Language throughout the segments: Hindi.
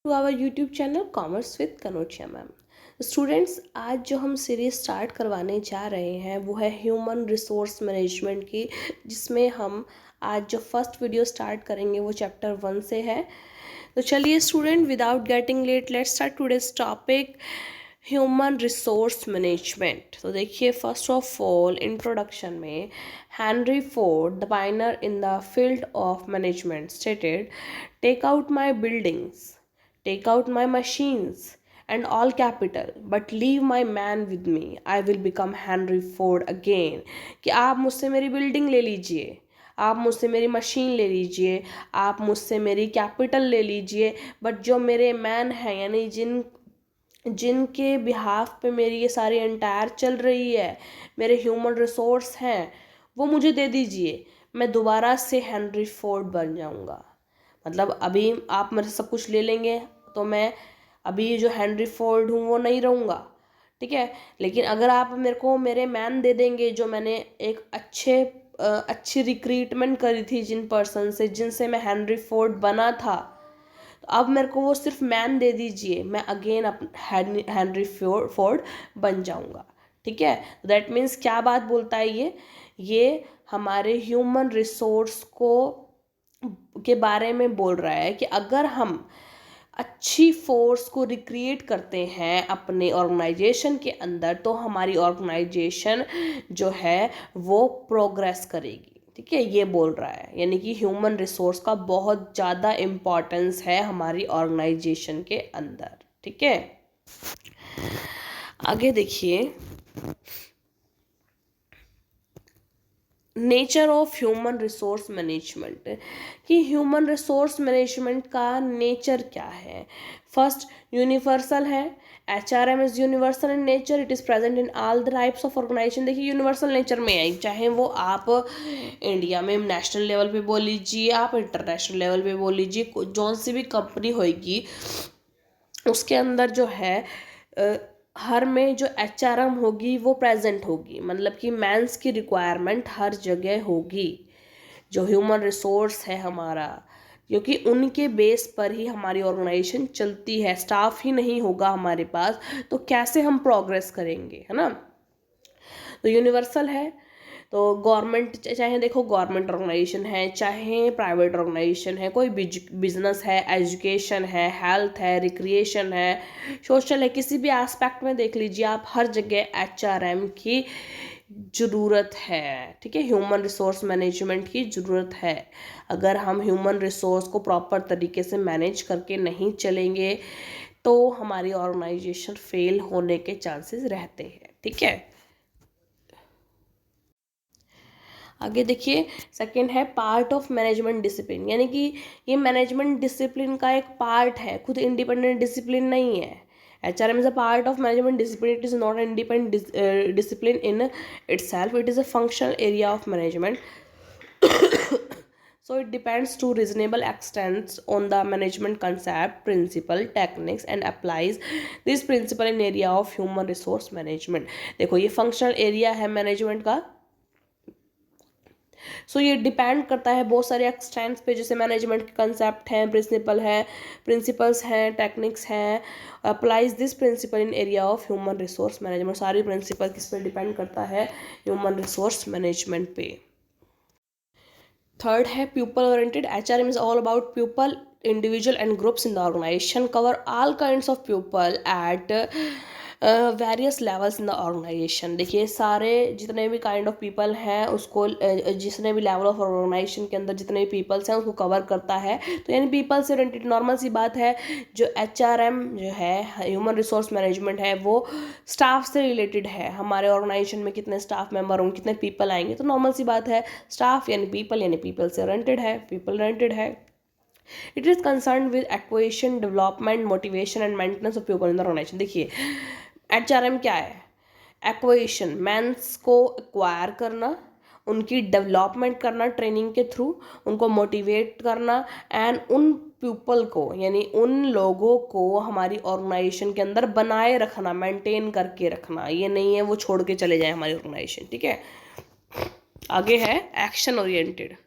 To our YouTube channel commerce with Kanodia ma'am. Students, आज जो हम सीरीज स्टार्ट करवाने जा रहे हैं वो है ह्यूमन रिसोर्स मैनेजमेंट की, जिसमें हम आज जो फर्स्ट वीडियो स्टार्ट करेंगे वो चैप्टर 1 से है। तो चलिए student, without getting late let's start today's topic human resource management. तो देखिए, फर्स्ट ऑफ ऑल इंट्रोडक्शन में Henry Ford, the pioneer in the field of management, stated, take out my buildings, take out my machines and all capital, but leave my man with me. I will become Henry Ford again. कि आप मुझसे मेरी बिल्डिंग ले लीजिए, आप मुझसे मेरी मशीन ले लीजिए, आप मुझसे मेरी कैपिटल ले लीजिए, बट जो मेरे मैन हैं, यानी जिनके बिहाफ पे मेरी ये सारी एंटायर चल रही है, मेरे ह्यूमन रिसोर्स हैं, वो मुझे दे दीजिए। मैं दोबारा से हेनरी फोर्ड बन जाऊंगा। मतलब अभी आप मेरे से सब कुछ ले लेंगे तो मैं अभी जो हेनरी फोर्ड हूँ वो नहीं रहूँगा, ठीक है। लेकिन अगर आप मेरे को मेरे मैन दे देंगे, जो मैंने एक अच्छी रिक्रूटमेंट करी थी जिन पर्सन से, जिनसे मैं हेनरी फोर्ड बना था, तो अब मेरे को वो सिर्फ मैन दे दीजिए, मैं अगेन हेनरी फोर्ड बन जाऊँगा, ठीक है। दैट मीन्स क्या बात बोलता है ये हमारे ह्यूमन रिसोर्स के बारे में बोल रहा है कि अगर हम अच्छी फोर्स को रिक्रिएट करते हैं अपने ऑर्गेनाइजेशन के अंदर, तो हमारी ऑर्गेनाइजेशन जो है वो प्रोग्रेस करेगी, ठीक है। ये बोल रहा है, यानी कि ह्यूमन रिसोर्स का बहुत ज़्यादा इम्पोर्टेंस है हमारी ऑर्गेनाइजेशन के अंदर, ठीक है। आगे देखिए, nature of human resource management, कि ह्यूमन रिसोर्स मैनेजमेंट का नेचर क्या है। फर्स्ट, यूनिवर्सल है। HRM is universal in nature, it is present in all the types of organisation. देखिए, यूनिवर्सल नेचर में है, चाहे वो आप इंडिया में नेशनल लेवल पे बोल लीजिए, आप इंटरनेशनल लेवल पे बोल लीजिए, जो सी भी कंपनी होगी उसके अंदर जो है हर में जो HRM होगी वो प्रेजेंट होगी। मतलब कि मैंस की रिक्वायरमेंट हर जगह होगी, जो ह्यूमन रिसोर्स है हमारा, क्योंकि उनके बेस पर ही हमारी ऑर्गेनाइजेशन चलती है। स्टाफ ही नहीं होगा हमारे पास तो कैसे हम प्रोग्रेस करेंगे, है ना। तो यूनिवर्सल है। तो गवर्नमेंट, चाहे देखो गवर्नमेंट ऑर्गेनाइजेशन है, चाहे प्राइवेट ऑर्गेनाइजेशन है, कोई बिजनेस है, एजुकेशन है, हेल्थ है, रिक्रिएशन है, सोशल है, किसी भी एस्पेक्ट में देख लीजिए आप, हर जगह HRM की ज़रूरत है, ठीक है। ह्यूमन रिसोर्स मैनेजमेंट की ज़रूरत है। अगर हम ह्यूमन रिसोर्स को प्रॉपर तरीके से मैनेज करके नहीं चलेंगे तो हमारी ऑर्गेनाइजेशन फेल होने के चांसेस रहते हैं, ठीक है। आगे देखिए, सेकंड है पार्ट ऑफ मैनेजमेंट डिसिप्लिन, यानी कि ये मैनेजमेंट डिसिप्लिन का एक पार्ट है, खुद इंडिपेंडेंट डिसिप्लिन नहीं है। HRM is a part of management discipline. It is not an independent discipline in itself. It is a functional area of management. So it depends to reasonable extent on the management concept, principle, techniques and applies this principle in area of human resource management. देखो, ये functional area है मैनेजमेंट का। सो ये डिपेंड करता है बहुत सारे एक्सटेंट्स पे, जैसे मैनेजमेंट के कंसेप्ट हैं, प्रिंसिपल्स हैं, टेक्निक्स हैं। Applies this principle in area of human resource management. सारी प्रिंसिपल किस पे डिपेंड करता है? ह्यूमन रिसोर्स मैनेजमेंट पे। थर्ड है people oriented. HRM is all about people, individual and groups in the organisation, cover all kinds of people at various levels in the organisation. देखिए, सारे जितने भी काइंड ऑफ पीपल हैं उसको जितने भी लेवल ऑफ ऑर्गेनाइजेशन के अंदर जितने भी पीपल्स हैं उसको कवर करता है। तो यानी पीपल से रिलेटेड नॉर्मल सी बात है। जो HRM जो है, ह्यूमन रिसोर्स मैनेजमेंट है, वो स्टाफ से रिलेटेड है। हमारे ऑर्गेनाइजेशन में कितने स्टाफ मेंबर होंगे, कितने पीपल आएंगे, तो नॉर्मल सी बात है, स्टाफ यानी पीपल से रिलेटेड है, पीपल रिलेटेड है। It is concern with acquisition, development, motivation and maintenance of people in the organisation. देखिए, HRM क्या है? एक्विजिशन, मैंस को एक्वायर करना, उनकी डेवलपमेंट करना ट्रेनिंग के थ्रू, उनको मोटिवेट करना, एंड उन पीपल को यानी उन लोगों को हमारी ऑर्गेनाइजेशन के अंदर बनाए रखना, मेंटेन करके रखना। ये नहीं है वो छोड़ के चले जाए हमारी ऑर्गेनाइजेशन, ठीक है। आगे है action oriented.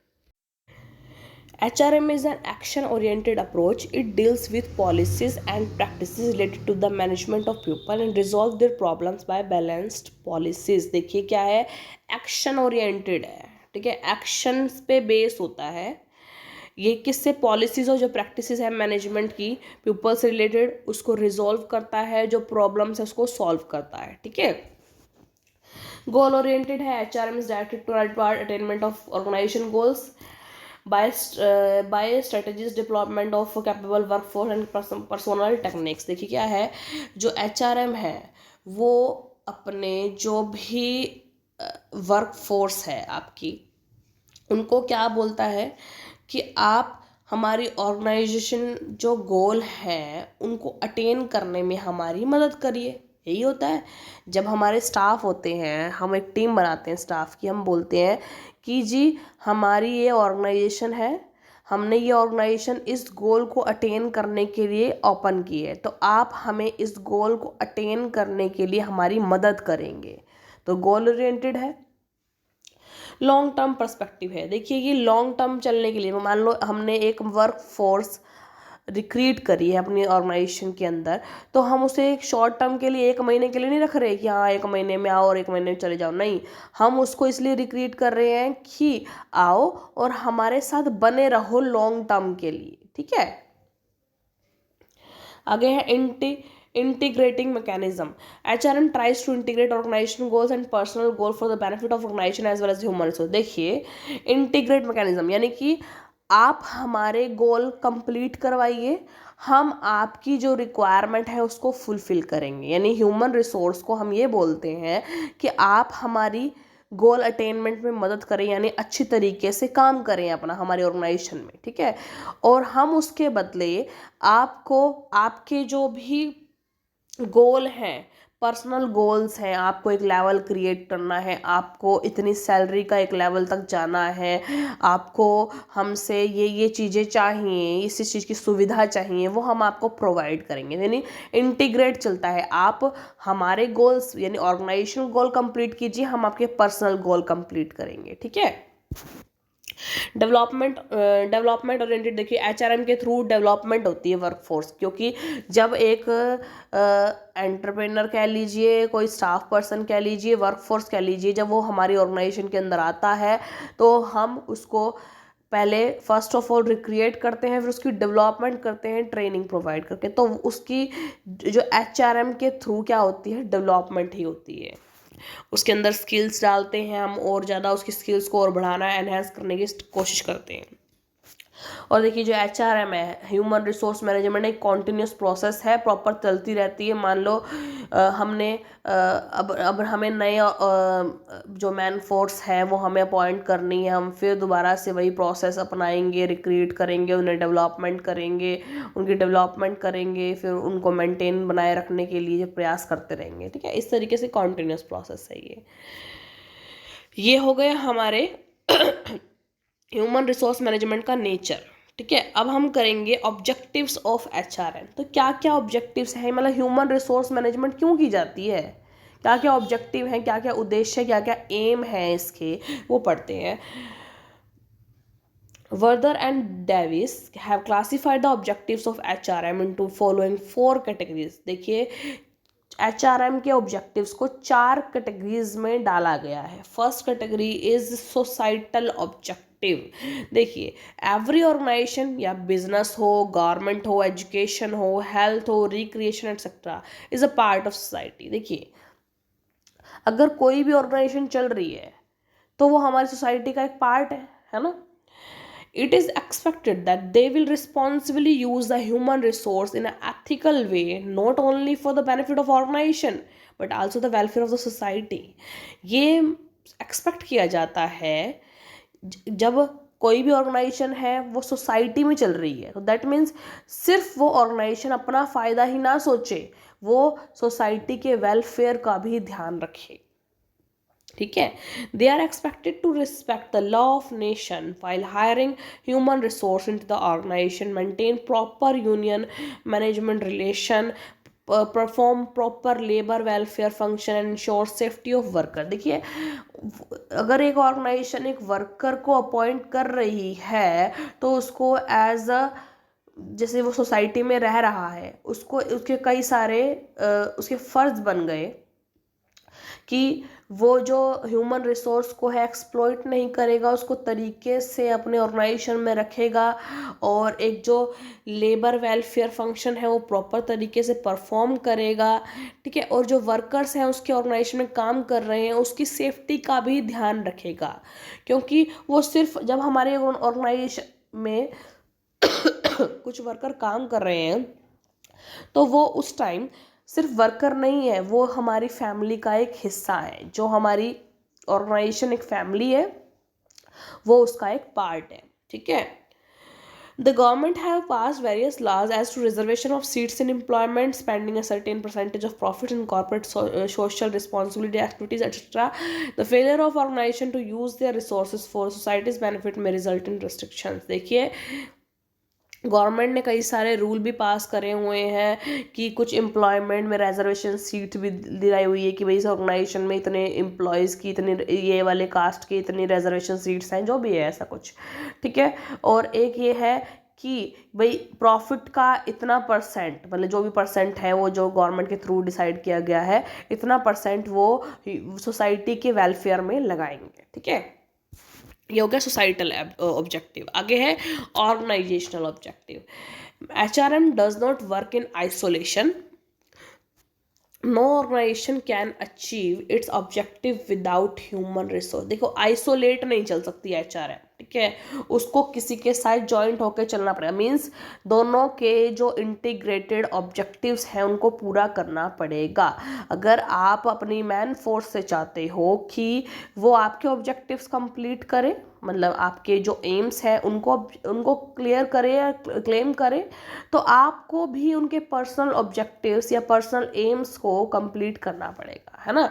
HRM is an action-oriented approach. It deals with policies and practices related to the management of people and resolve their problems by balanced policies. देखिए क्या है, एक्शन ओरिएंटेड है, ठीक है, एक्शंस पे बेस होता है ये। किससे? पॉलिसीज और जो प्रैक्टिसेस है मैनेजमेंट की पीपल से रिलेटेड, उसको रिजॉल्व करता है, जो प्रॉब्लम्स है उसको सॉल्व करता है, ठीक है। गोल ओरिएंटेड है, HRM is directed to attainment of organisation goals by strategies development of capable workforce and personal techniques। देखिए क्या है, जो HRM है वो अपने जो भी वर्क फोर्स है आपकी, उनको क्या बोलता है कि आप हमारी ऑर्गेनाइजेशन जो गोल हैं उनको अटेन करने में हमारी मदद करिए। यही होता है जब हमारे स्टाफ होते हैं, हम एक टीम बनाते हैं स्टाफ की, हम बोलते हैं कि जी हमारी ये ऑर्गेनाइजेशन है, हमने ये ऑर्गेनाइजेशन इस गोल को अटेन करने के लिए ओपन की है, तो आप हमें इस गोल को अटेन करने के लिए हमारी मदद करेंगे। तो गोल ओरिएंटेड है। लॉन्ग टर्म पर्सपेक्टिव है, देखिए ये लॉन्ग टर्म चलने के लिए, मान लो हमने एक वर्क फोर्स रिक्रूट करी है अपनी ऑर्गेनाइजेशन के अंदर, तो हम उसे एक शॉर्ट टर्म के लिए 1 महीने के लिए नहीं रख रहे कि हाँ 1 महीने में आओ और 1 महीने में चले जाओ, नहीं, हम उसको इसलिए रिक्रूट कर रहे हैं कि आओ और हमारे साथ बने रहो लॉन्ग टर्म के लिए, ठीक है। आगे है integrating mechanism. HRM tries to integrate organization goals and personal goal for the benefit of organization as well as human resource। देखिए इंटीग्रेट मैकेनिज्म यानी कि आप हमारे गोल कंप्लीट करवाइए, हम आपकी जो रिक्वायरमेंट है उसको फुलफिल करेंगे। यानी ह्यूमन रिसोर्स को हम ये बोलते हैं कि आप हमारी गोल अटेनमेंट में मदद करें, यानी अच्छी तरीके से काम करें अपना हमारे ऑर्गेनाइजेशन में, ठीक है। और हम उसके बदले आपको आपके जो भी गोल हैं, पर्सनल गोल्स हैं, आपको एक लेवल क्रिएट करना है, आपको इतनी सैलरी का एक लेवल तक जाना है, आपको हमसे ये चीज़ें चाहिए, इस चीज़ की सुविधा चाहिए, वो हम आपको प्रोवाइड करेंगे। यानी इंटीग्रेट चलता है, आप हमारे गोल्स यानी ऑर्गेनाइजेशन गोल कंप्लीट कीजिए, हम आपके पर्सनल गोल कंप्लीट करेंगे, ठीक है। डेवलपमेंट ओरिएंटेड, देखिए HRM के थ्रू डेवलपमेंट होती है वर्कफोर्स, क्योंकि जब एक एंटरप्रेनर कह लीजिए, कोई स्टाफ पर्सन कह लीजिए, वर्कफोर्स कह लीजिए, जब वो हमारी ऑर्गेनाइजेशन के अंदर आता है तो हम उसको पहले फर्स्ट ऑफ ऑल रिक्रिएट करते हैं, फिर उसकी डेवलपमेंट करते हैं ट्रेनिंग प्रोवाइड करके। तो उसकी जो HRM के थ्रू क्या होती है, डेवलपमेंट ही होती है। उसके अंदर स्किल्स डालते हैं हम, और ज़्यादा उसकी स्किल्स को और बढ़ाना, एनहेंस करने की कोशिश करते हैं। और देखिए जो HRM है, ह्यूमन रिसोर्स मैनेजमेंट, एक कॉन्टिन्यूस प्रोसेस है, प्रॉपर चलती रहती है। मान लो हमने अब हमें नए जो मैन फोर्स है वो हमें अपॉइंट करनी है, हम फिर दोबारा से वही प्रोसेस अपनाएंगे, रिक्रूट करेंगे, उन्हें डेवलपमेंट करेंगे, उनकी डेवलपमेंट करेंगे, फिर उनको मेंटेन बनाए रखने के लिए प्रयास करते रहेंगे, ठीक है। इस तरीके से कॉन्टिन्यूस प्रोसेस है ये हो गए हमारे ह्यूमन रिसोर्स मैनेजमेंट का नेचर, ठीक है। अब हम करेंगे ऑब्जेक्टिव्स ऑफ HRM। तो क्या क्या ऑब्जेक्टिव्स हैं, मतलब ह्यूमन रिसोर्स मैनेजमेंट क्यों की जाती है, क्या क्या ऑब्जेक्टिव हैं, क्या क्या उद्देश्य, क्या क्या एम है इसके, वो पढ़ते हैं। वर्दर and Davis have classified the objectives of HRM into following 4 categories. देखिए HRM के ऑब्जेक्टिव्स को 4 कैटेगरीज में डाला गया है। First category is societal objective. देखिए एवरी ऑर्गेनाइजेशन या बिजनेस हो, गवर्नमेंट हो, एजुकेशन हो, हेल्थ हो, recreation etcetera is a part of society. देखिए अगर कोई भी ऑर्गेनाइजेशन चल रही है तो वो हमारी सोसाइटी का एक पार्ट है ना। It is expected that they will responsibly use the human resource in an ethical way, not only for the benefit of organization but also the welfare of the society। ये एक्सपेक्ट किया जाता है जब कोई भी ऑर्गेनाइजेशन है वो सोसाइटी में चल रही है, तो दैट मीन्स सिर्फ वो ऑर्गेनाइजेशन अपना फ़ायदा ही ना सोचे, वो सोसाइटी के वेलफेयर का भी ध्यान रखे, ठीक है। They are expected to respect the law of nation while hiring human resource into the organisation, maintain proper union management relation, perform proper labour welfare function and ensure safety of worker. देखिए, अगर एक ऑर्गेनाइजेशन एक वर्कर को अपॉइंट कर रही है तो उसको एज अ, जैसे वो सोसाइटी में रह रहा है, उसको उसके कई सारे उसके फर्ज बन गए कि वो जो ह्यूमन रिसोर्स को है एक्सप्लॉइट नहीं करेगा, उसको तरीके से अपने ऑर्गेनाइजेशन में रखेगा, और एक जो लेबर वेलफेयर फंक्शन है वो प्रॉपर तरीके से परफॉर्म करेगा, ठीक है। और जो वर्कर्स हैं उसके ऑर्गेनाइजेशन में काम कर रहे हैं उसकी सेफ्टी का भी ध्यान रखेगा, क्योंकि वो सिर्फ जब हमारे ऑर्गेनाइजेशन में कुछ वर्कर काम कर रहे हैं तो वो उस टाइम सिर्फ वर्कर नहीं है, वो हमारी फैमिली का एक हिस्सा है। जो हमारी ऑर्गेनाइजेशन एक फैमिली है, वो उसका एक पार्ट है, ठीक है। The government have passed various laws as to reservation of seats in employment, spending a certain percentage of profit in corporate social responsibility activities, etc. The failure of organization to use their resources for society's benefit may result in restrictions। देखिए, गवर्नमेंट ने कई सारे रूल भी पास करे हुए हैं कि कुछ एम्प्लॉयमेंट में रिजर्वेशन सीट भी दिलाई हुई है कि भाई इस ऑर्गेनाइजेशन में इतने एम्प्लॉयज़ की इतनी, ये वाले कास्ट की इतनी रिजर्वेशन सीट्स हैं, जो भी है ऐसा कुछ, ठीक है। और एक ये है कि भाई प्रॉफिट का इतना परसेंट, मतलब जो भी परसेंट है वो जो गवर्नमेंट के थ्रू डिसाइड किया गया है, इतना परसेंट वो सोसाइटी के वेलफेयर में लगाएंगे, ठीक है। ये हो गया सोसाइटल ऑब्जेक्टिव। आगे है organisational objective. HRM does not work in isolation. No organisation can achieve its objective without human resource. देखो, आइसोलेट नहीं चल सकती HRM, ठीक है, उसको किसी के साथ जॉइंट होकर चलना पड़ेगा। मीन्स दोनों के जो इंटीग्रेटेड ऑब्जेक्टिव्स हैं उनको पूरा करना पड़ेगा। अगर आप अपनी मैन फोर्स से चाहते हो कि वो आपके ऑब्जेक्टिव्स कंप्लीट करे, मतलब आपके जो एम्स हैं उनको उनको क्लियर करे या क्लेम करे, तो आपको भी उनके पर्सनल ऑब्जेक्टिव्स या पर्सनल एम्स को कंप्लीट करना पड़ेगा, है ना।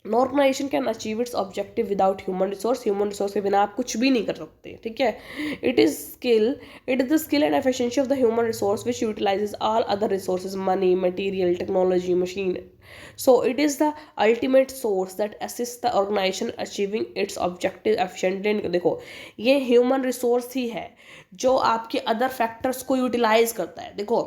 No organisation can achieve its objective without human resource. Human resource के बिना आप कुछ भी नहीं कर सकते, ठीक है। It is the skill and efficiency of the human resource which utilises all other resources, money, material, technology, machine. So it is the ultimate source that assists the organization achieving its objective efficiently। देखो, ये ह्यूमन रिसोर्स ही है जो आपके अदर फैक्टर्स को यूटिलाइज करता है। देखो,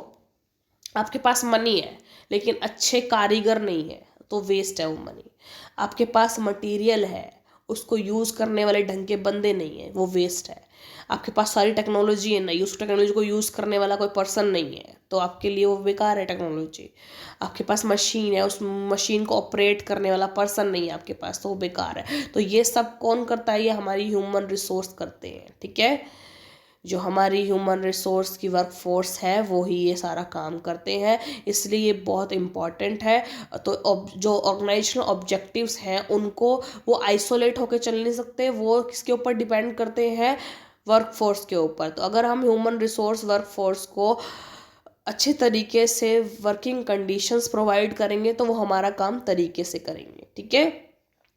आपके पास मनी है लेकिन अच्छे कारीगर नहीं है तो वेस्ट है वो मनी। आपके पास मटेरियल है, उसको यूज़ करने वाले ढंग के बंदे नहीं है, वो वेस्ट है। आपके पास सारी टेक्नोलॉजी है, नहीं उस टेक्नोलॉजी को यूज़ करने वाला कोई पर्सन नहीं है, तो आपके लिए वो बेकार है टेक्नोलॉजी। आपके पास मशीन है, उस मशीन को ऑपरेट करने वाला पर्सन नहीं है आपके पास, तो वो बेकार है। तो ये सब कौन करता है? ये हमारी ह्यूमन रिसोर्स करते हैं, ठीक है। जो हमारी ह्यूमन रिसोर्स की वर्क फोर्स है वो ही ये सारा काम करते हैं, इसलिए ये बहुत इम्पॉर्टेंट है। तो जो ऑर्गेनाइजेशनल ऑब्जेक्टिव्स हैं उनको वो आइसोलेट होकर चल नहीं सकते, वो किसके ऊपर डिपेंड करते हैं? वर्क फोर्स के ऊपर। तो अगर हम ह्यूमन रिसोर्स वर्क फोर्स को अच्छे तरीके से वर्किंग कंडीशंस प्रोवाइड करेंगे तो वो हमारा काम तरीके से करेंगे, ठीक है।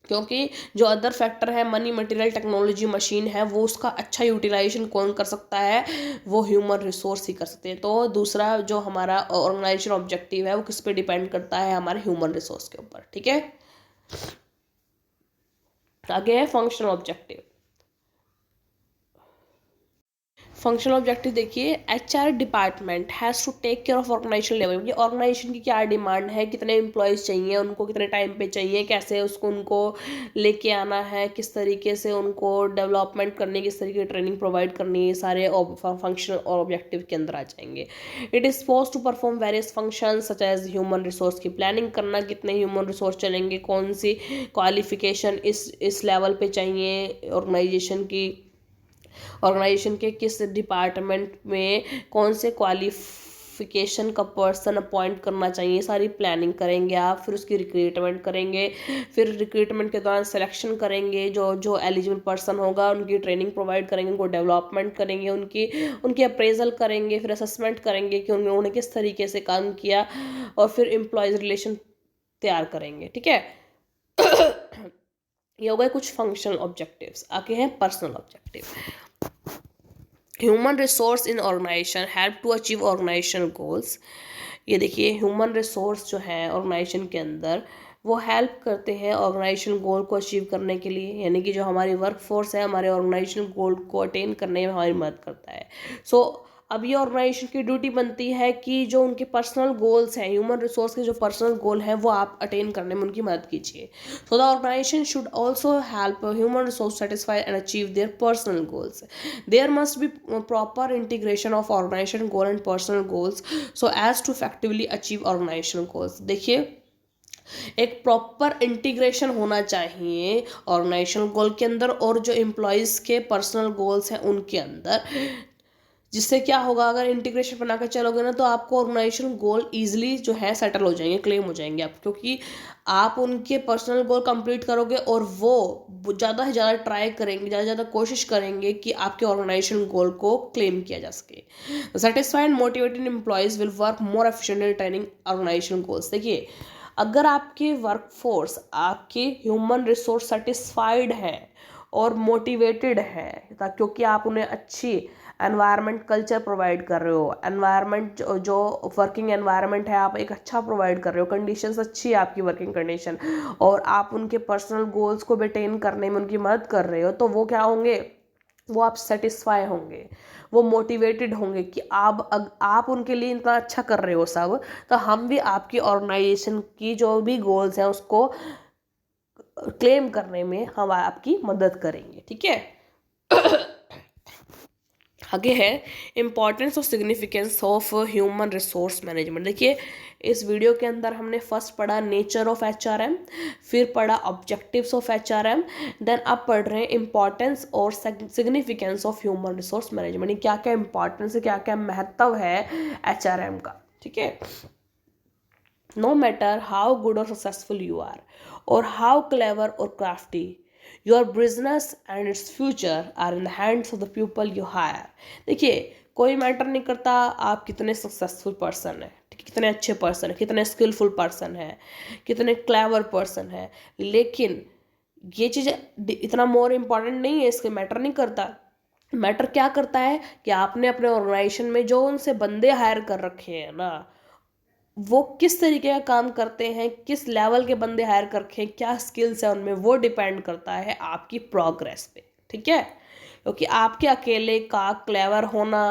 क्योंकि जो अदर फैक्टर है, मनी, मटेरियल, टेक्नोलॉजी, मशीन है, वो उसका अच्छा यूटिलाइजेशन कौन कर सकता है? वो ह्यूमन रिसोर्स ही कर सकते हैं। तो दूसरा जो हमारा ऑर्गेनाइजेशन ऑब्जेक्टिव है वो किस पे डिपेंड करता है? हमारे ह्यूमन रिसोर्स के ऊपर, ठीक है। आगे है फंक्शनल ऑब्जेक्टिव। फंक्शनल ऑब्जेक्टिव देखिए, HR department has to take care of organisation level. ये ऑर्गेनाइजेशन की क्या डिमांड है, कितने एम्प्लॉयज़ चाहिए उनको, कितने टाइम पे चाहिए, कैसे उसको उनको लेके आना है, किस तरीके से उनको डेवलपमेंट करनी है, किस तरीके की ट्रेनिंग प्रोवाइड करनी है, सारे फंक्शनल और ऑब्जेक्टिव के अंदर आ जाएंगे। It is suppose to perform various function such as human resource की प्लानिंग करना, कितने ह्यूमन रिसोर्स चलेंगे, कौन सी क्वालिफिकेशन इस लेवल पे चाहिए ऑर्गेनाइजेशन के किस डिपार्टमेंट में कौन से क्वालिफिकेशन का पर्सन अपॉइंट करना चाहिए, सारी प्लानिंग करेंगे आप। फिर उसकी रिक्रूटमेंट करेंगे, फिर रिक्रूटमेंट के दौरान सिलेक्शन करेंगे, जो जो एलिजिबल पर्सन होगा उनकी ट्रेनिंग प्रोवाइड करेंगे, उनको डेवलपमेंट करेंगे, उनकी अप्रेजल करेंगे, फिर असेसमेंट करेंगे कि उन्होंने किस तरीके से काम किया, और फिर एम्प्लॉयज़ रिलेशन तैयार करेंगे, ठीक है। ये हो गए कुछ फंक्शनल ऑब्जेक्टिव्स। आगे हैं personal objective. Human resource in organisation help to achieve organisation goals. ये देखिए ह्यूमन रिसोर्स जो है ऑर्गेनाइजेशन के अंदर वो हेल्प करते हैं ऑर्गेनाइजेशन गोल को अचीव करने के लिए, यानी कि जो हमारी वर्क फोर्स है हमारे ऑर्गेनाइजेशन गोल को अटेन करने में हमारी मदद करता है। सो अब ये ऑर्गेनाइजेशन की ड्यूटी बनती है कि जो उनके पर्सनल गोल्स हैं, ह्यूमन रिसोर्स के जो पर्सनल गोल हैं वो आप अटेन करने में उनकी मदद कीजिए। So the organisation should also help human resource satisfy and achieve their personal goals. There must be proper integration of organization goal and personal goals so as to effectively achieve organizational goals। देखिए एक प्रॉपर इंटीग्रेशन होना चाहिए ऑर्गेनाइजेशन गोल के अंदर और जो एम्प्लॉयज़ के पर्सनल गोल्स हैं उनके अंदर, जिससे क्या होगा अगर इंटीग्रेशन बनाकर चलोगे ना तो आपको ऑर्गेनाइजेशन गोल ईजिली जो है सेटल हो जाएंगे, क्लेम हो जाएंगे आप, क्योंकि आप उनके पर्सनल गोल कंप्लीट करोगे और वो ज़्यादा से ज़्यादा ट्राई करेंगे, ज़्यादा से ज़्यादा कोशिश करेंगे कि आपके ऑर्गेनाइजेशन गोल को क्लेम किया जा सके। Satisfied motivated employees will work more efficiently training organisation goals. देखिए अगर आपकी वर्क फोर्स, आपकी ह्यूमन रिसोर्स सेटिस्फाइड है और मोटिवेटेड है, क्योंकि आप उन्हें अच्छी एनवायरनमेंट कल्चर प्रोवाइड कर रहे हो, एनवायरनमेंट जो वर्किंग एनवायरनमेंट है आप एक अच्छा प्रोवाइड कर रहे हो, कंडीशंस अच्छी है आपकी वर्किंग कंडीशन, और आप उनके पर्सनल गोल्स को अटेन करने में उनकी मदद कर रहे हो, तो वो क्या होंगे, वो आप सेटिस्फाई होंगे, वो मोटिवेटेड होंगे कि आप उनके लिए इतना अच्छा कर रहे हो सब, तो हम भी आपकी ऑर्गेनाइजेशन की जो भी गोल्स हैं उसको क्लेम करने में हम आपकी मदद करेंगे। ठीक है। आगे है इम्पॉर्टेंस और significance of human resource management. देखिए इस वीडियो के अंदर हमने फर्स्ट पढ़ा नेचर ऑफ एचआरएम, फिर पढ़ा ऑब्जेक्टिव्स ऑफ एचआरएम, देन अब पढ़ रहे हैं इम्पॉर्टेंस और significance of human resource management. क्या क्या इम्पॉर्टेंस है, क्या क्या महत्व है एचआरएम का। ठीक है। No matter how good or successful you are, or how clever or crafty, your business and its future are in the hands of the people you hire। देखिए कोई मैटर नहीं करता आप कितने सक्सेसफुल पर्सन है, कितने अच्छे पर्सन है, कितने स्किलफुल पर्सन है, कितने क्लेवर पर्सन है, लेकिन ये चीज़ इतना मोर इम्पॉर्टेंट नहीं है, इसके मैटर नहीं करता। मैटर क्या करता है कि आपने अपने ऑर्गेनाइजेशन में जो उनसे बंदे हायर कर रखे हैं ना, वो किस तरीके का काम करते हैं, किस लेवल के बंदे हायर कर रखे हैं, क्या स्किल्स है उनमें, वो डिपेंड करता है आपकी प्रोग्रेस पे। ठीक है। क्योंकि आपके अकेले का क्लेवर होना,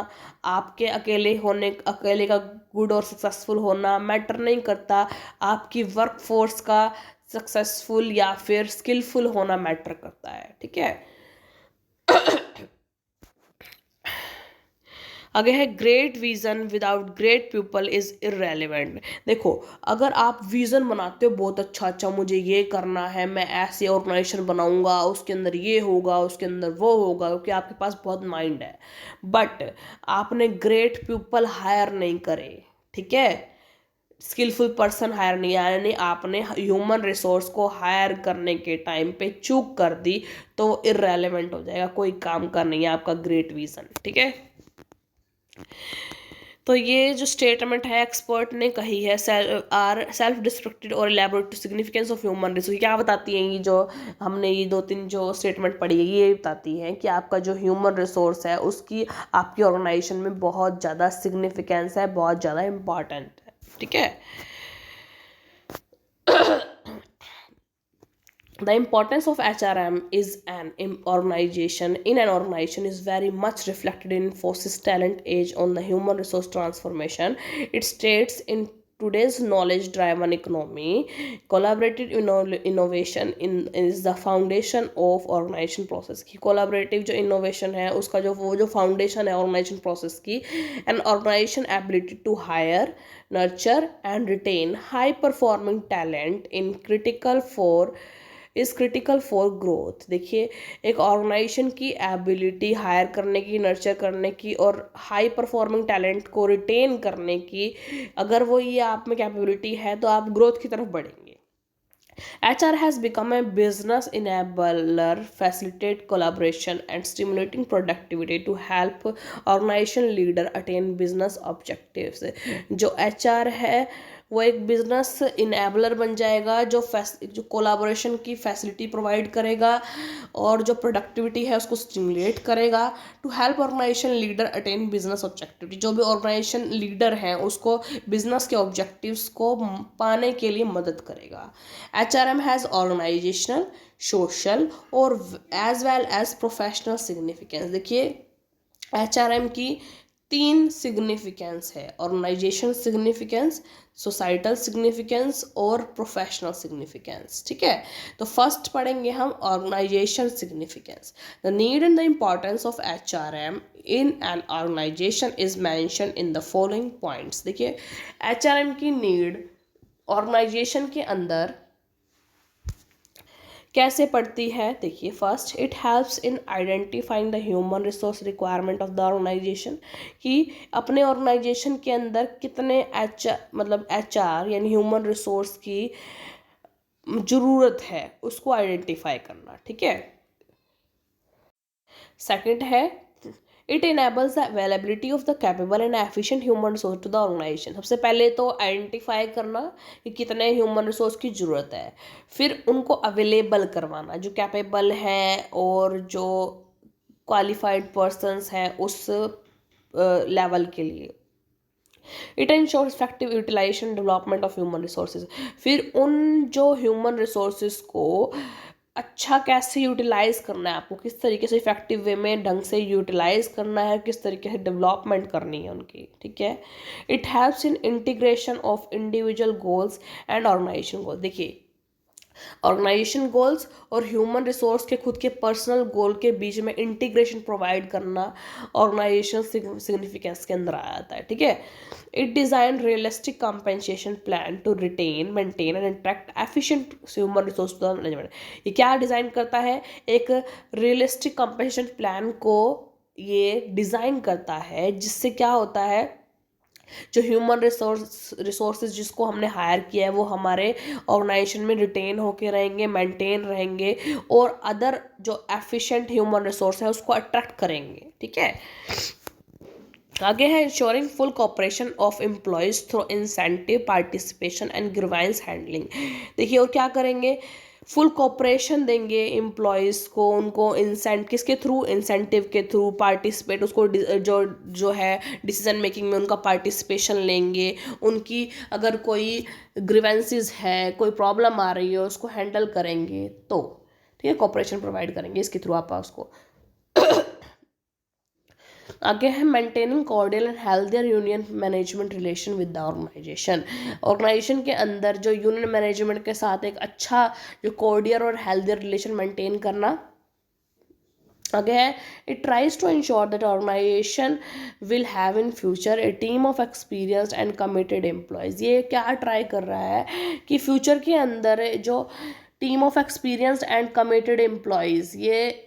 आपके अकेले का गुड और सक्सेसफुल होना मैटर नहीं करता, आपकी वर्क फोर्स का सक्सेसफुल या फिर स्किलफुल होना मैटर करता है। ठीक है। आगे है great vision without great people is irrelevant. देखो अगर आप विजन बनाते हो बहुत अच्छा अच्छा, मुझे ये करना है, मैं ऐसे ऑर्गेनाइजेशन बनाऊंगा, उसके अंदर ये होगा, उसके अंदर वो होगा, क्योंकि आपके पास बहुत माइंड है, बट आपने ग्रेट पीपल हायर नहीं करे, ठीक है, स्किलफुल पर्सन हायर नहीं, यानी आपने ह्यूमन रिसोर्स को हायर करने के टाइम पे चूक कर दी, तो इररेलेवेंट हो जाएगा, कोई काम का नहीं है आपका ग्रेट विजन। ठीक है। तो ये जो स्टेटमेंट है एक्सपर्ट ने कही है, सेल्फ डिस्ट्रक्टेड और elaborate to significance of human resource. क्या बताती हैं ये जो हमने ये 2-3 जो स्टेटमेंट पढ़ी है, ये बताती हैं कि आपका जो ह्यूमन रिसोर्स है उसकी आपकी ऑर्गेनाइजेशन में बहुत ज़्यादा सिग्निफिकेंस है, बहुत ज़्यादा इम्पॉर्टेंट है। ठीक है। The importance of HRM is in an organization is very much reflected in Infosys Talent Age on the human resource transformation. It states in today's knowledge driven economy, collaborative innovation is the foundation of organization process की। collaborative जो innovation है उसका जो foundation है organization process की, an organization ability to hire, nurture and retain high performing talent is critical for growth. देखिए एक ऑर्गेनाइजेशन की एबिलिटी हायर करने की, नर्चर करने की और हाई परफॉर्मिंग टैलेंट को रिटेन करने की, अगर वो ये आप में कैपेबिलिटी है तो आप ग्रोथ की तरफ बढ़ेंगे। HR has become a business enabler, facilitate collaboration and stimulating productivity to help organization leader attain business objectives। जो HR है वो एक बिजनेस इनेबलर बन जाएगा जो कोलाबोरेशन की फैसिलिटी प्रोवाइड करेगा और जो प्रोडक्टिविटी है उसको स्टिमुलेट करेगा। To help organisation leader attain business objective, जो भी ऑर्गेनाइजेशन लीडर हैं उसको बिजनेस के ऑब्जेक्टिव्स को पाने के लिए मदद करेगा। HRM हैज़ ऑर्गेनाइजेशनल, सोशल और as well as professional significance. देखिए HRM की 3 सिग्निफिकेंस है, ऑर्गेनाइजेशन सिग्निफिकेंस, सोसाइटल सिग्निफिकेंस और प्रोफेशनल सिग्निफिकेंस। ठीक है, तो फर्स्ट पढ़ेंगे हम organisation significance. The need and the importance of HRM in an organisation is mention in the following points. देखिए HRM की नीड ऑर्गेनाइजेशन के अंदर कैसे पड़ती है। देखिए first, it helps in identifying the human resource requirement of the organisation, कि अपने ऑर्गेनाइजेशन के अंदर कितने HR यानी ह्यूमन रिसोर्स की ज़रूरत है उसको आइडेंटिफाई करना। ठीक है, सेकंड है it enables the availability of the capable and efficient human resource to the organisation. सबसे पहले तो आइडेंटिफाई करना कि कितने ह्यूमन रिसोर्स की ज़रूरत है, फिर उनको अवेलेबल करवाना, जो कैपेबल हैं और जो क्वालिफाइड पर्सन्स हैं उस लेवल के लिए। It ensures effective utilisation development of human resources, फिर उन जो ह्यूमन रिसोर्सेज को अच्छा कैसे यूटिलाइज करना है, आपको किस तरीके से इफेक्टिव वे में ढंग से यूटिलाइज करना है, किस तरीके से डेवलपमेंट करनी है उनकी। ठीक है, it helps in integration of individual goals and organisation goals. देखिए ऑर्गेनाइजेशन गोल्स और ह्यूमन रिसोर्स के खुद के पर्सनल गोल के बीच में इंटीग्रेशन प्रोवाइड करना ऑर्गेनाइजेशन सिग्निफिकेंस के अंदर आ जाता है। ठीक है, it design realistic compensation plan to retain, maintain and attract efficient human resource management. ये क्या डिज़ाइन करता है, एक रियलिस्टिक कंपेंसेशन प्लान को ये डिज़ाइन करता है, जिससे क्या होता है जो ह्यूमन रिसोर्सेज जिसको हमने हायर किया है वो हमारे ऑर्गेनाइजेशन में रिटेन होके रहेंगे, मेंटेन रहेंगे और अदर जो एफिशिएंट ह्यूमन रिसोर्स है उसको अट्रैक्ट करेंगे। ठीक है, आगे है ensuring full cooperation of employees through incentive, participation and grievance handling. देखिए और क्या करेंगे, फुल कॉपरेशन देंगे एम्प्लॉयज़ को, उनको किसके थ्रू, इंसेंटिव के थ्रू, पार्टिसिपेट उसको जो जो है डिसीजन मेकिंग में उनका पार्टिसिपेशन लेंगे, उनकी अगर कोई ग्रीवेंसेस है, कोई प्रॉब्लम आ रही है उसको हैंडल करेंगे, तो ठीक है कॉपरेशन प्रोवाइड करेंगे इसके थ्रू आप उसको। आगे है maintaining cordial and healthier union management relation with the organisation. Organisation के अंदर जो यूनियन मैनेजमेंट के साथ एक अच्छा जो कॉर्डियल और हेल्थियर रिलेशन मेंटेन करना। आगे है it tries to ensure that organisation will have in future a team of experienced and committed employees. ये क्या ट्राई कर रहा है कि फ्यूचर के अंदर जो team of experienced and committed employees, ये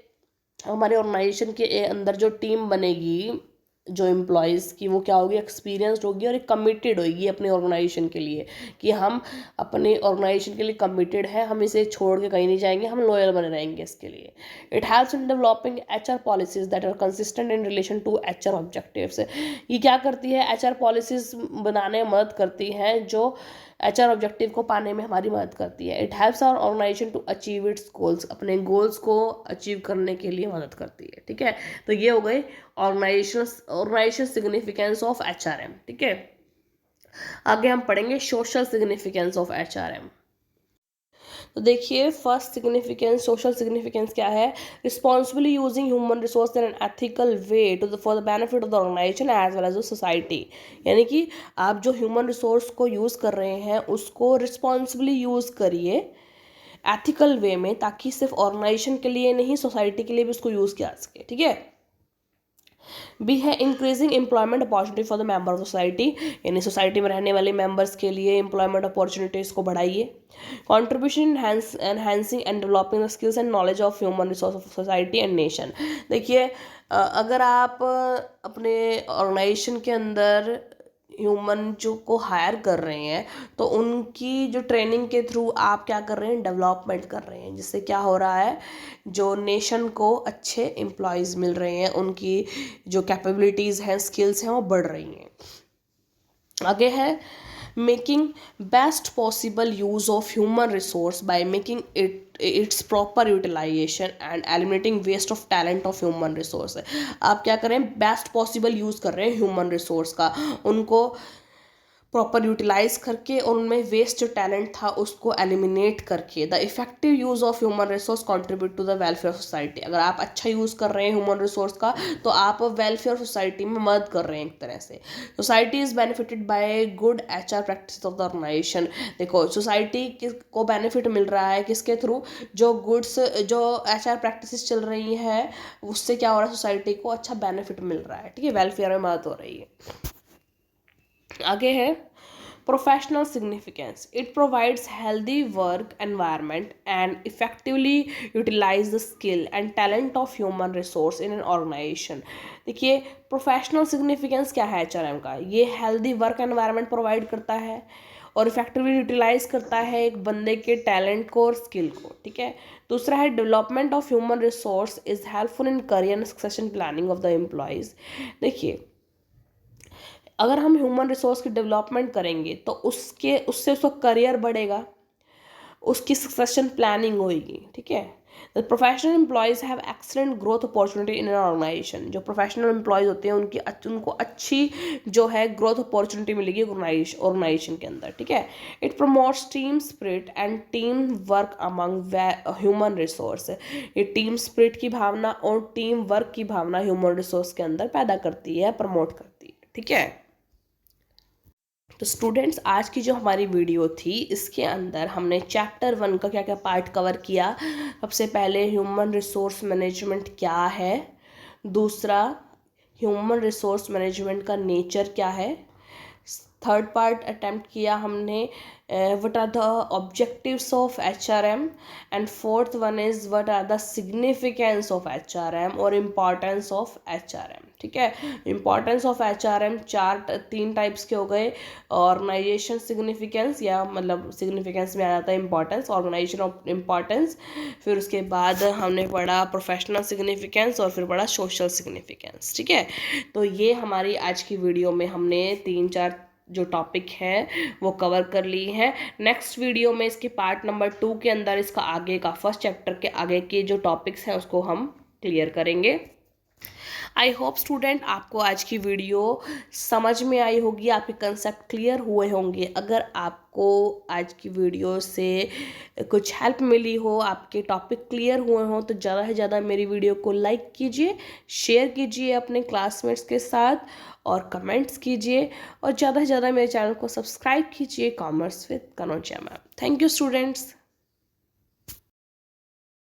हमारे ऑर्गेनाइजेशन के अंदर जो टीम बनेगी जो एम्प्लॉयज़ की, वो क्या होगी, एक्सपीरियंस्ड होगी और एक कमिटेड होगी अपने ऑर्गेनाइजेशन के लिए, कि हम अपने ऑर्गेनाइजेशन के लिए कमिटेड है, हम इसे छोड़ के कहीं नहीं जाएंगे, हम लॉयल बने रहेंगे इसके लिए। It helps in developing HR policies that are consistent in relation to HR objectives. ये क्या करती है, HR पॉलिसीज बनाने में मदद करती हैं जो HR ऑब्जेक्टिव को पाने में हमारी मदद करती है। It helps our organisation to achieve its goals, अपने गोल्स को अचीव करने के लिए मदद करती है। ठीक है, तो ये हो गई ऑर्गेनाइजेशन सिग्निफिकेंस ऑफ HRM। ठीक है, आगे हम पढ़ेंगे सोशल सिग्निफिकेंस ऑफ HRM। तो देखिए फर्स्ट सिग्निफिकेंस, सोशल सिग्निफिकेंस क्या है, responsibly using human resource in an ethical way for the benefit of the organisation as well as the society. यानी कि आप जो ह्यूमन रिसोर्स को यूज़ कर रहे हैं उसको रिस्पॉन्सिबली यूज़ करिए एथिकल वे में, ताकि सिर्फ ऑर्गेनाइजेशन के लिए नहीं सोसाइटी के लिए भी उसको यूज़ किया जा सके। ठीक है, भी है increasing employment opportunity for the member of society, यानी सोसाइटी में रहने वाले मेंबर्स के लिए एम्प्लॉयमेंट अपॉर्चुनिटीज़ को बढ़ाइए। Contribution enhancing and developing the skills and knowledge of human resource of society and nation. देखिए अगर आप अपने ऑर्गेनाइजेशन के अंदर ह्यूमन जो को हायर कर रहे हैं तो उनकी जो ट्रेनिंग के थ्रू आप क्या कर रहे हैं, डेवलपमेंट कर रहे हैं, जिससे क्या हो रहा है, जो नेशन को अच्छे एम्प्लॉयज़ मिल रहे हैं, उनकी जो कैपेबिलिटीज़ हैं, स्किल्स हैं, वो बढ़ रही हैं। आगे है making best possible use of human resource by making its proper utilization and eliminating waste of talent of human resource. आप क्या करें, बेस्ट पॉसिबल यूज़ कर रहे हैं ह्यूमन रिसोर्स का, उनको प्रॉपर यूटिलाइज करके और उनमें वेस्ट जो टैलेंट था उसको एलिमिनेट करके। The effective use of human resource contribute to the welfare of society. अगर आप अच्छा यूज़ कर रहे हैं ह्यूमन रिसोर्स का तो आप वेलफेयर सोसाइटी में मदद कर रहे हैं एक तरह से। Society is benefited by good HR practice of the organisation. देखो सोसाइटी को बेनिफिट मिल रहा है किसके थ्रू, जो HR प्रैक्टिस चल रही है उससे क्या हो रहा है, सोसाइटी को अच्छा बेनिफिट मिल रहा है, ठीक है, वेलफेयर में मदद हो रही है। आगे है professional significance. It provides healthy work environment and effectively utilise the skill and talent of human resource in an organisation. देखिए प्रोफेशनल सिग्निफिकेंस क्या है HRM का, ये हेल्दी वर्क एनवायरनमेंट प्रोवाइड करता है और इफेक्टिवली यूटिलाइज करता है एक बंदे के टैलेंट को और स्किल को, ठीक है। दूसरा है development of human resource is helpful in career and succession planning of the employees. देखिए अगर हम ह्यूमन रिसोर्स की डेवलपमेंट करेंगे तो उससे उसका करियर बढ़ेगा, उसकी सक्सेशन प्लानिंग होगी, ठीक है। The professional employees have excellent growth opportunity in an organisation. जो प्रोफेशनल एम्प्लॉयज़ होते हैं उनको अच्छी जो है ग्रोथ अपॉर्चुनिटी मिलेगी ऑर्गेनाइजेशन के अंदर, ठीक है। It promotes team spirit and team work among human resource. ये टीम स्पिरिट की भावना और टीम वर्क की भावना ह्यूमन रिसोर्स के अंदर पैदा करती है, प्रमोट करती है, ठीक है। तो स्टूडेंट्स आज की जो हमारी वीडियो थी इसके अंदर हमने चैप्टर 1 का क्या क्या पार्ट कवर किया। सबसे पहले ह्यूमन रिसोर्स मैनेजमेंट क्या है, दूसरा ह्यूमन रिसोर्स मैनेजमेंट का नेचर क्या है, थर्ड पार्ट अटेम्प्ट किया हमने what are the objectives of HRM and fourth one is what are the significance of HRM और इम्पॉर्टेंस ऑफ HRM, ठीक है। इम्पॉर्टेंस ऑफ HRM तीन टाइप्स के हो गए, ऑर्गेनाइजेशन सिग्निफिकेंस या मतलब सिग्निफिकेंस में आ जाता है इम्पॉर्टेंस, ऑर्गेनाइजेशन ऑफ इम्पॉर्टेंस, फिर उसके बाद हमने पढ़ा प्रोफेशनल सिग्निफिकेंस और फिर पढ़ा सोशल सिग्निफिकेंस, ठीक है। तो ये हमारी आज की वीडियो में हमने 3-4 जो टॉपिक है वो कवर कर ली है। नेक्स्ट वीडियो में इसके पार्ट नंबर 2 के अंदर इसका आगे का फर्स्ट चैप्टर के आगे के जो टॉपिक्स हैं उसको हम क्लियर करेंगे। आई होप स्टूडेंट आपको आज की वीडियो समझ में आई होगी, आपके कंसेप्ट क्लियर हुए होंगे। अगर आपको आज की वीडियो से कुछ हेल्प मिली हो, आपके टॉपिक क्लियर हुए हों तो ज़्यादा से ज़्यादा मेरी वीडियो को लाइक कीजिए, शेयर कीजिए अपने क्लासमेट्स के साथ और कमेंट्स कीजिए और ज़्यादा से ज़्यादा मेरे चैनल को सब्सक्राइब कीजिए, commerce with Kanaujia ma'am. Thank you students.